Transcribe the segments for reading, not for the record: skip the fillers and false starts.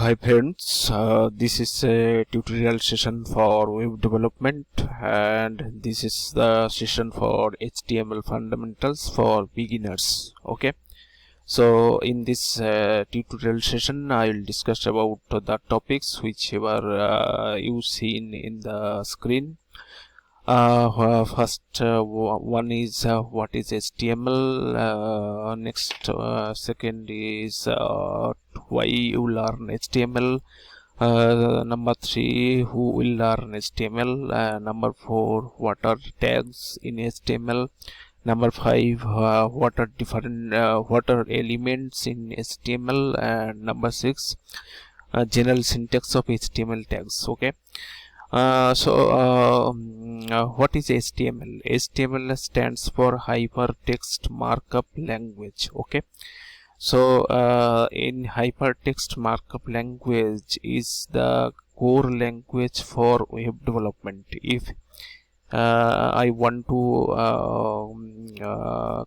Hi friends, this is a tutorial session for web development, and this is the session for HTML fundamentals for beginners. Okay, so in this tutorial session I will discuss about the topics whichever you seen in the screen. First one is what is HTML. Next, second is why you learn HTML. Number 3, who will learn HTML. Number 4, what are tags in HTML. Number 5, what are different what are elements in HTML. And number 6, general syntax of HTML tags. Okay. What is HTML? HTML stands for Hyper Text Markup Language. Okay. So in Hyper Text Markup Language is the core language for web development. If I want to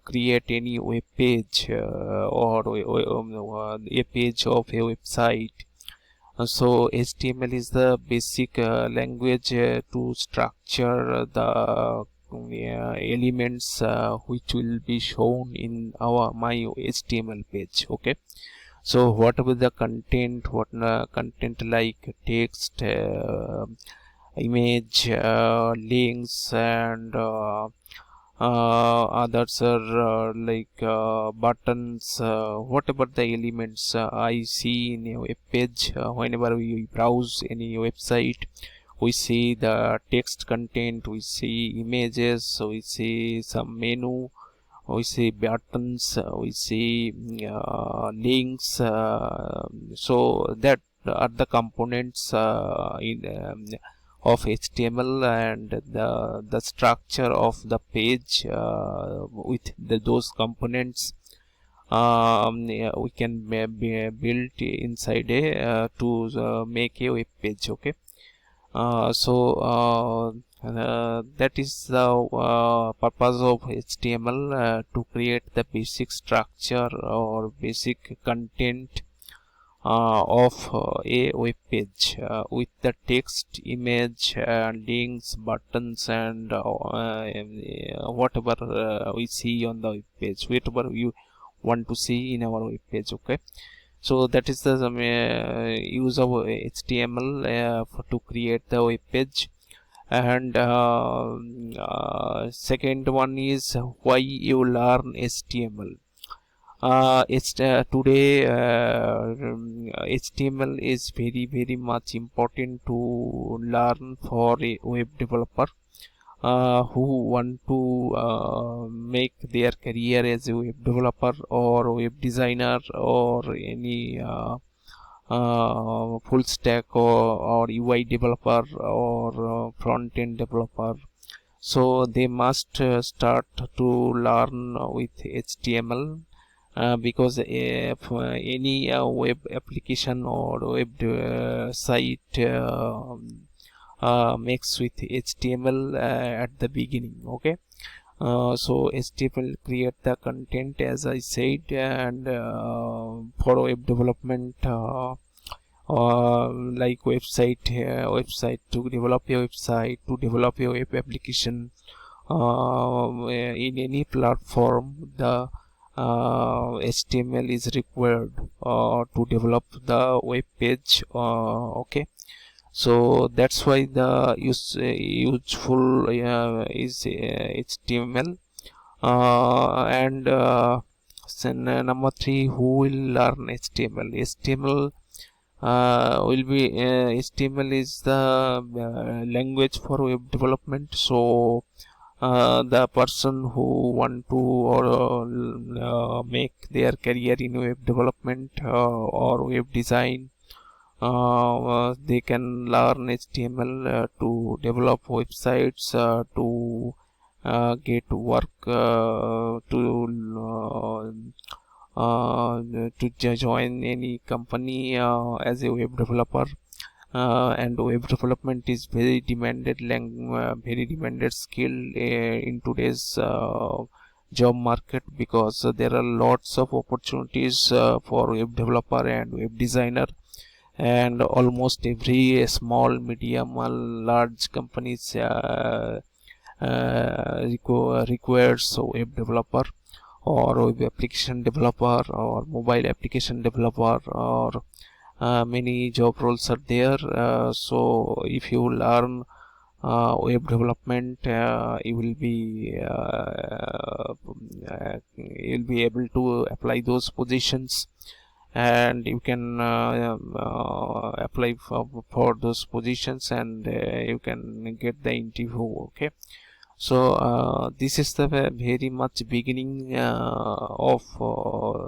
create any web page or a page of a website, so HTML is the basic language to structure the elements which will be shown in my HTML page. Okay, so whatever the content, content like text, image, links, and others are like buttons, whatever the elements I see in a web page. Whenever we browse any website, we see the text content, we see images, we see some menu, we see buttons, we see links, so that are the components of HTML, and the structure of the page with those components we can build inside to make a web page. Okay, that is the purpose of HTML, to create the basic structure or basic content of a web page with the text, image, links, buttons, and whatever we see on the web page, whatever you want to see in our web page. Okay, so that is the use of HTML to create the web page. And second one is why you learn HTML. Today HTML is very much important to learn for a web developer who want to make their career as a web developer or web designer or any full stack or UI developer or front-end developer. So they must start to learn with HTML. Because if any web application or web site makes with HTML at the beginning. Okay, so HTML create the content, as I said, and for web development, like website to develop a website, to develop a web application in any platform, the HTML is required to develop the web page. Okay, so that's why the useful is HTML. And number 3, who will learn HTML? HTML is the language for web development. So the person who want to make their career in web development or web design, they can learn HTML to develop websites, to get work, to join any company as a web developer. And web development is very demanded skill in today's job market, because there are lots of opportunities for web developer and web designer, and almost every small, medium, or large companies requires a web developer or web application developer or mobile application developer, or many job roles are there. So if you learn web development, you'll be able to apply those positions, and you can apply for those positions, and you can get the interview. Okay, so this is the very much beginning of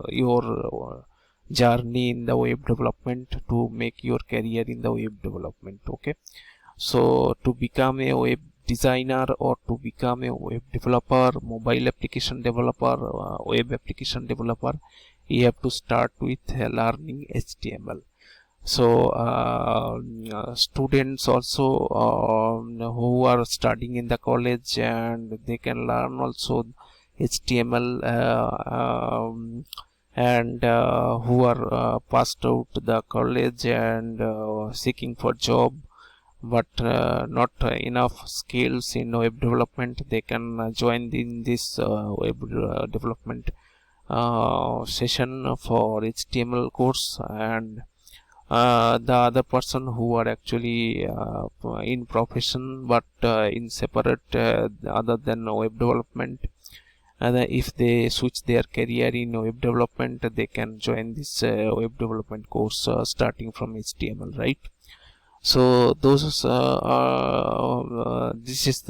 your journey in the web development to make your career in the web development. Okay, so to become a web designer or to become a web developer, mobile application developer, web application developer, you have to start with learning HTML. So students also who are studying in the college, and they can learn also HTML, and who are passed out the college and seeking for job, but not enough skills in web development, they can join in this web development session for HTML course. And the other person who are actually in profession but in separate other than web development, and if they switch their career in web development, they can join this web development course starting from HTML, right? So those this is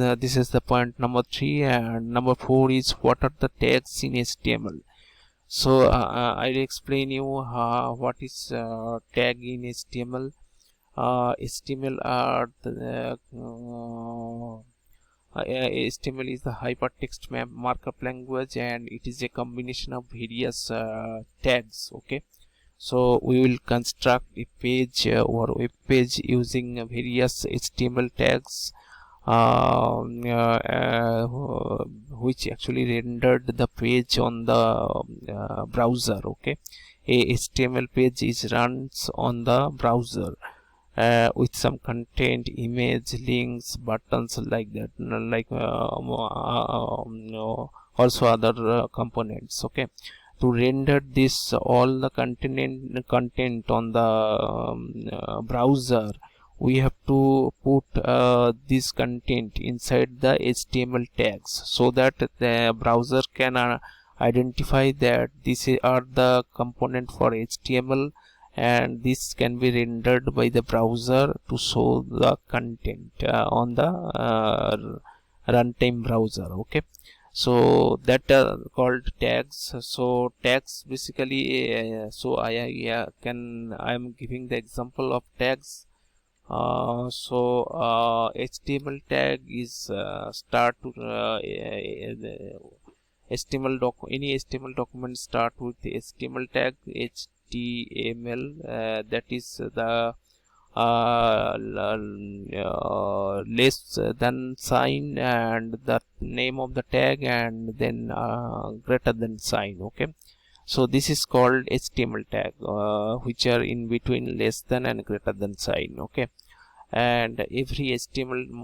the point number 3. And number 4 is, what are the tags in HTML? So I'll explain you what is tag in HTML. HTML are HTML is the Hyper Text Markup Language, and it is a combination of various tags. Okay, so we will construct a page or web page using various HTML tags, which actually rendered the page on the browser. Okay, a HTML page is runs on the browser with some content, image, links, buttons, like that, like also other components. Okay, to render this all the content on the browser, we have to put this content inside the HTML tags, so that the browser can identify that these are the component for HTML, and this can be rendered by the browser to show the content on the runtime browser. Okay, so that called tags. So tags basically, so I am giving the example of tags. HTML tag is start to any HTML document start with the HTML tag HTML, that is the less than sign and the name of the tag, and then greater than sign. Okay, so this is called HTML tag, which are in between less than and greater than sign. Okay, and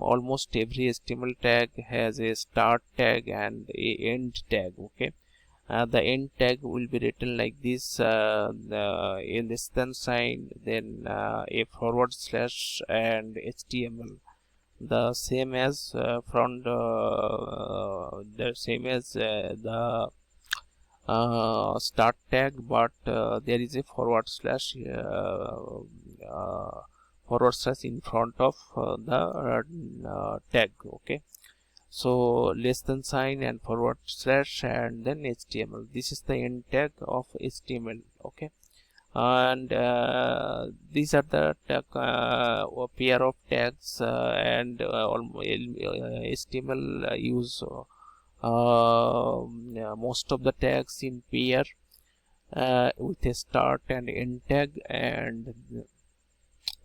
almost every HTML tag has a start tag and a end tag. Okay, the end tag will be written like this: a less than sign, then a forward slash, and HTML. The same as the same as the start tag, but there is a forward slash in front of the tag. Okay, so less than sign and forward slash and then HTML. This is the end tag of HTML. Okay, and these are the pair of tags, and HTML use most of the tags in pair with a start and end tag. And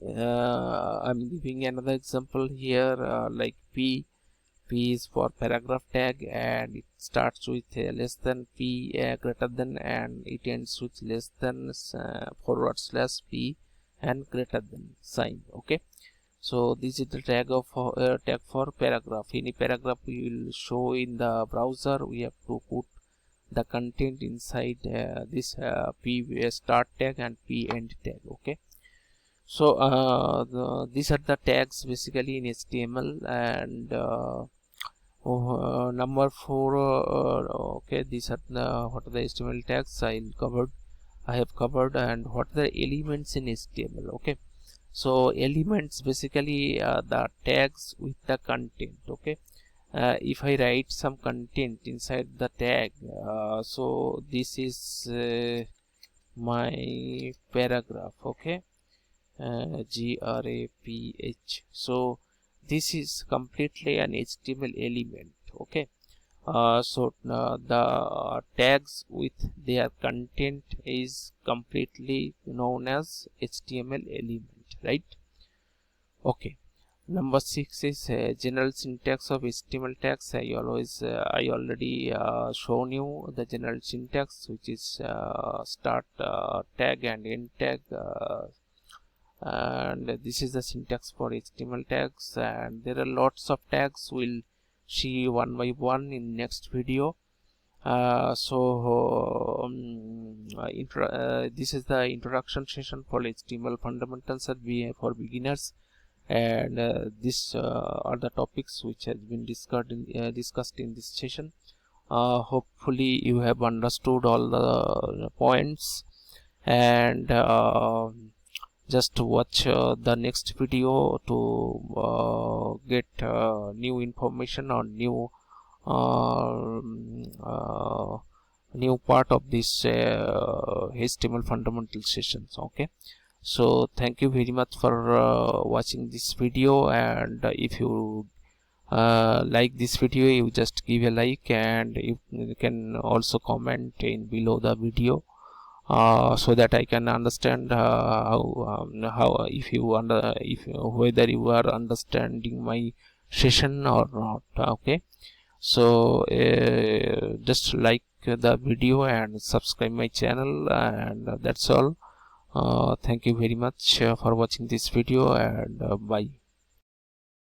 I'm giving another example here, like P is for paragraph tag, and it starts with less than P, greater than, and it ends with less than forward slash P, and greater than sign. Okay, so this is the tag for paragraph. Any paragraph we will show in the browser, we have to put the content inside this p start tag and p end tag. Okay, so these are the tags basically in HTML. And number 4, okay, these are the what are the HTML tags I have covered. And what are the elements in HTML? Okay, so elements basically the tags with the content. Okay, if I write some content inside the tag, so this is my paragraph. Okay, graph. So this is completely an HTML element. Okay, so the tags with their content is completely known as HTML element, right? Okay, number 6 is general syntax of HTML tags. I already shown you the general syntax, which is start tag and end tag, and this is the syntax for HTML tags. And there are lots of tags. We'll see one by one in next video. This is the introduction session for HTML fundamentals for beginners, and these are the topics which has been discussed in this session. Hopefully you have understood all the points, and just watch the next video to get new information or new part of this HTML fundamental sessions. Okay, so thank you very much for watching this video. And if you like this video, you just give a like, and you can also comment in below the video, so that I can understand whether you are understanding my session or not. Okay, so just like the video and subscribe my channel, and that's all. Thank you very much for watching this video, and bye.